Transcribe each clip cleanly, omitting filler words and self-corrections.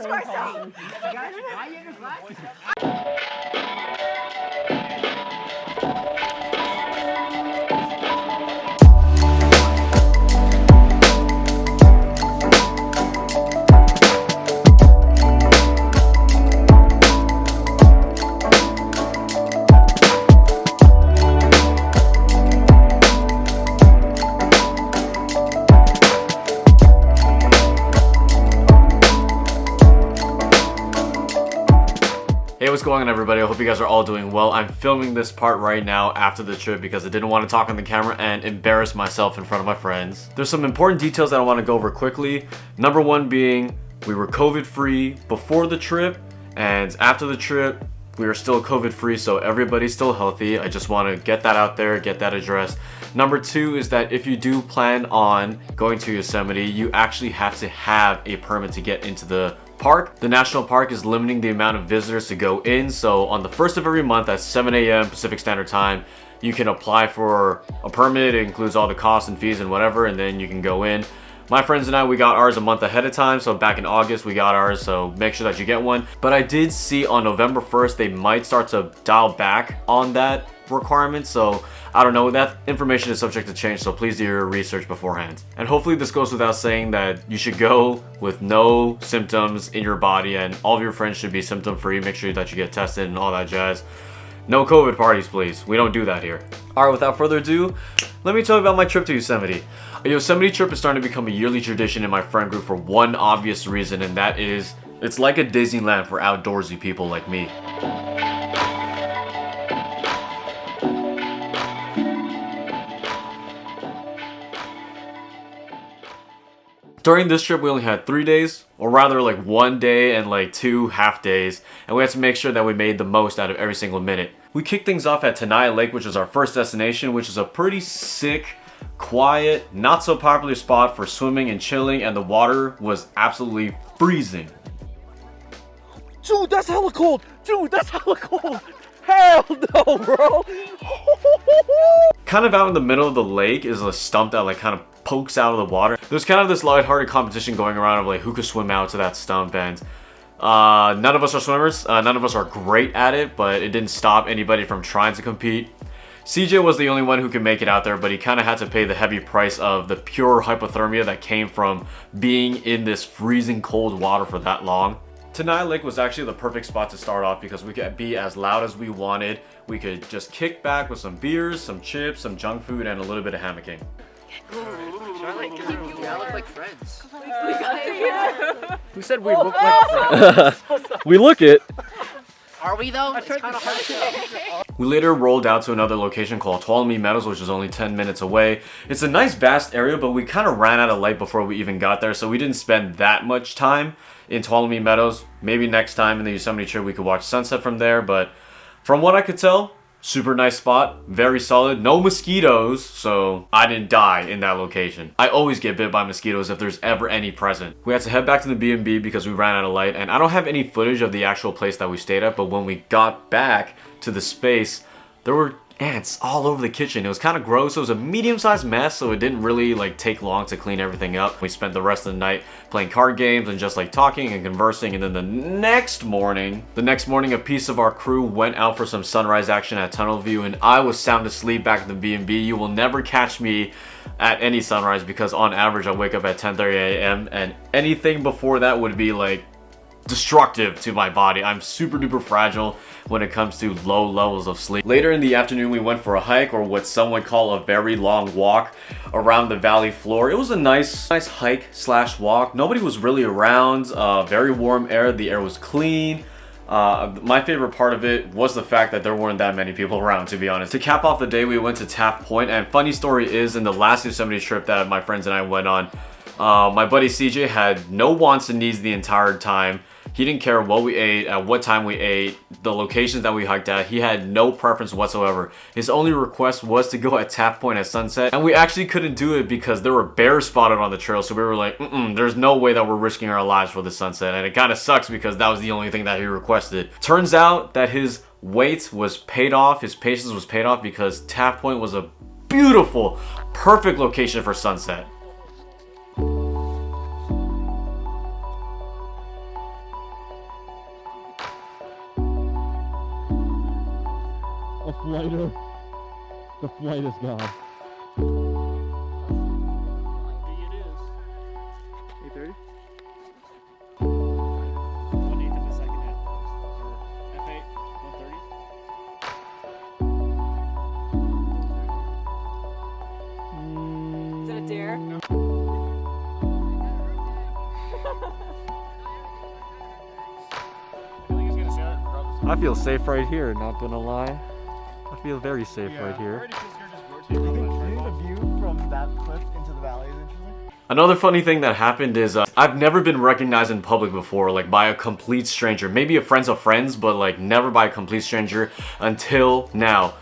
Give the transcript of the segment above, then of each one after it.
to myself. Guys, why are your glasses? Hey, what's going on, everybody? I hope you guys are all doing well. I'm filming this part right now after the trip because I didn't want to talk on the camera and embarrass myself in front of my friends. There's some important details that I want to go over quickly. Number one being, we were COVID-free before the trip, and after the trip, we are still COVID-free, so everybody's still healthy. I just want to get that out there, get that addressed. Number two is that if you do plan on going to Yosemite, you actually have to have a permit to get into the park. The national park is limiting the amount of visitors to go in, so on the first of every month at 7 a.m. Pacific Standard Time, you can apply for a permit. It includes all the costs and fees and whatever, and then you can go in. My friends and I, we got ours a month ahead of time, so back in August we got ours, so make sure that you get one. But I did see on November 1st they might start to dial back on that requirement, so I don't know, that information is subject to change, so please do your research beforehand. And hopefully this goes without saying that you should go with no symptoms in your body, and all of your friends should be symptom free. Make sure that you get tested and all that jazz. No COVID parties, please. We don't do that here. Alright, without further ado, let me tell you about my trip to Yosemite. A Yosemite trip is starting to become a yearly tradition in my friend group for one obvious reason, and that is, it's like a Disneyland for outdoorsy people like me. During this trip, we only had 3 days, or rather like 1 day and like 2 half days, and we had to make sure that we made the most out of every single minute. We kicked things off at Tenaya Lake, which is our first destination, which is a pretty sick, quiet, not so popular spot for swimming and chilling, and the water was absolutely freezing. Dude, that's hella cold! Dude, that's hella cold! Hell no, bro! Kind of out in the middle of the lake is a stump that like kind of pokes out of the water. There's kind of this lighthearted competition going around of like who could swim out to that stump, and none of us are swimmers. None of us are great at it, but it didn't stop anybody from trying to compete. CJ was the only one who could make it out there, but he kind of had to pay the heavy price of the pure hypothermia that came from being in this freezing cold water for that long. Tenaya Lake was actually the perfect spot to start off because we could be as loud as we wanted. We could just kick back with some beers, some chips, some junk food, and a little bit of hammocking. We all look like friends. Who said we look like friends? We look it. Are we though? It's kind of hard to tell. We later rolled out to another location called Tuolumne Meadows, which is only 10 minutes away. It's a nice vast area, but we kind of ran out of light before we even got there, so we didn't spend that much time in Tuolumne Meadows. Maybe next time in the Yosemite trip we could watch sunset from there, but from what I could tell, super nice spot, very solid, no mosquitoes, so I didn't die in that location. I always get bit by mosquitoes if there's ever any present. We had to head back to the B&B because we ran out of light, and I don't have any footage of the actual place that we stayed at, but when we got back to the space, there were ants all over the kitchen. It was kind of gross. It was a medium-sized mess, so it didn't really like take long to clean everything up. We spent the rest of the night playing card games and just like talking and conversing, and then the next morning a piece of our crew went out for some sunrise action at Tunnel View, and I was sound asleep back in the B&B. You will never catch me at any sunrise because on average I wake up at 10:30 a.m. and anything before that would be like destructive to my body. I'm super duper fragile when it comes to low levels of sleep. Later in the afternoon, we went for a hike, or what some would call a very long walk around the valley floor. It was a nice hike slash walk. Nobody was really around. Very warm air. The air was clean. My favorite part of it was the fact that there weren't that many people around, to be honest. To cap off the day, we went to Taft Point, and funny story is, in the last Yosemite trip that my friends and I went on, my buddy CJ had no wants and needs the entire time. He didn't care what we ate, at what time we ate, the locations that we hiked at. He had no preference whatsoever. His only request was to go at Taft Point at sunset, and we actually couldn't do it because there were bears spotted on the trail, so we were like, there's no way that we're risking our lives for the sunset, and it kind of sucks because that was the only thing that he requested. Turns out that his wait was paid off, his patience was paid off, because Taft Point was a beautiful, perfect location for sunset. consider the flight is gone. It is. 8:30? 1/8 of a second at F8, 1:30. Is it a dare? I feel safe right here, not gonna lie. I feel very safe right here. Do you think the view from that cliff into the valley is interesting? Another funny thing that happened is I've never been recognized in public before, like by a complete stranger. Maybe a friends of friends, but like never by a complete stranger until now.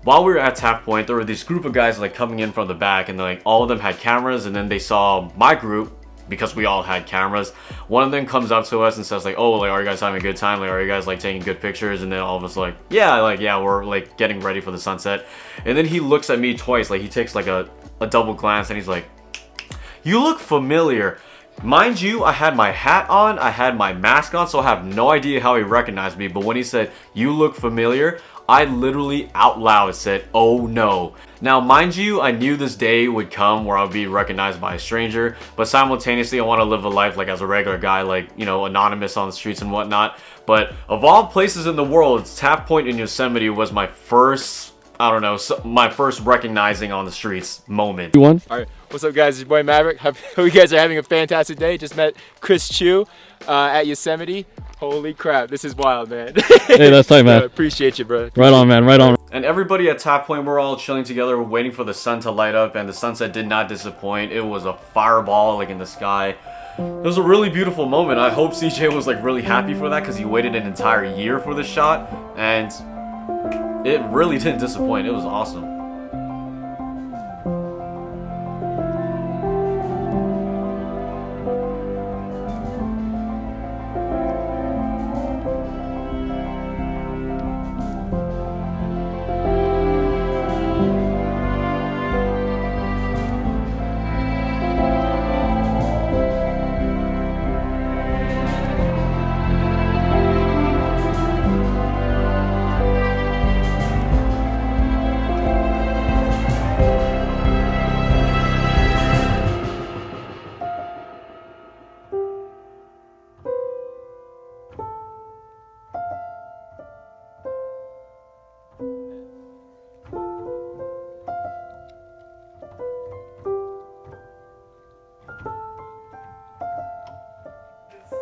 While we were at Taft Point, there were this group of guys like coming in from the back, and like all of them had cameras, and then they saw my group because we all had cameras. One of them comes up to us and says like, oh, like, are you guys having a good time? Like, are you guys like taking good pictures? And then all of us like, yeah, we're like getting ready for the sunset. And then he looks at me twice, like he takes like a double glance, and he's like, you look familiar. Mind you, I had my hat on, I had my mask on, so I have no idea how he recognized me. But when he said, you look familiar, I literally out loud said, oh no. Now, mind you, I knew this day would come where I'll be recognized by a stranger, but simultaneously I want to live a life like as a regular guy, like, you know, anonymous on the streets and whatnot. But of all places in the world, Taft Point in Yosemite was my first, I don't know, my first recognizing on the streets moment. Alright, what's up guys, it's your boy Maverick. Hope you guys are having a fantastic day. Just met Chris Chu at Yosemite. Holy crap, this is wild, man. Hey, that's tight, man. Appreciate you, bro. Right on, man, right on. And everybody at Taft Point, we're all chilling together, waiting for the sun to light up, and the sunset did not disappoint. It was a fireball like in the sky. It was a really beautiful moment. I hope CJ was like really happy for that because he waited an entire year for this shot, and it really didn't disappoint. It was awesome.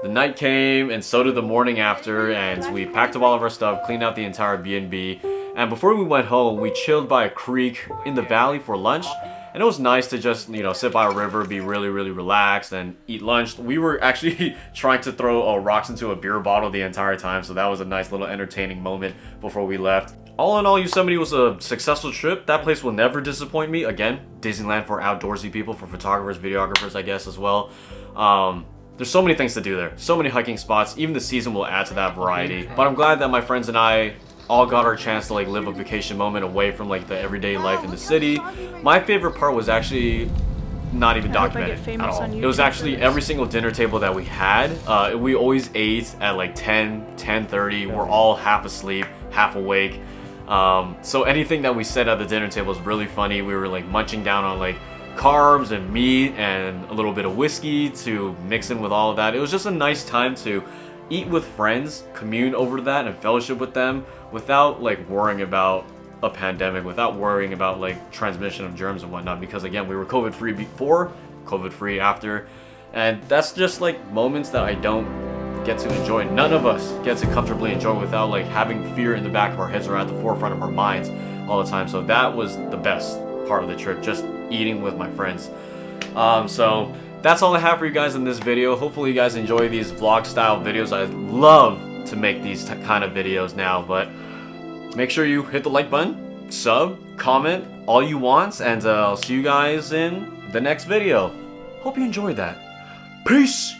The night came, and so did the morning after, and we packed up all of our stuff, cleaned out the entire B&B, and before we went home, we chilled by a creek in the valley for lunch, and it was nice to just, you know, sit by a river, be really relaxed, and eat lunch. We were actually trying to throw rocks into a beer bottle the entire time, so that was a nice little entertaining moment before we left. All in all, Yosemite was a successful trip. That place will never disappoint me. Again, Disneyland for outdoorsy people, for photographers, videographers, I guess, as well. There's so many things to do there. So many hiking spots. Even the season will add to that variety. But I'm glad that my friends and I all got our chance to like live a vacation moment away from like the everyday life in the city. My favorite part was actually not even documented at all. It was actually every single dinner table that we had. We always ate at like 10:30. We're all half asleep, half awake. So anything that we said at the dinner table was really funny. We were like munching down on like carbs and meat and a little bit of whiskey to mix in with all of that. It was just a nice time to eat with friends, commune over that, and fellowship with them without like worrying about a pandemic, without worrying about like transmission of germs and whatnot, because again, we were COVID free before, COVID free after, and that's just like moments that I don't get to enjoy. None of us get to comfortably enjoy without like having fear in the back of our heads or at the forefront of our minds all the time. So that was the best part of the trip, just eating with my friends. So that's all I have for you guys in this video. Hopefully you guys enjoy these vlog style videos. I love to make these kind of videos now, but make sure you hit the like button, sub, comment, all you want, and I'll see you guys in the next video. Hope you enjoyed that. Peace!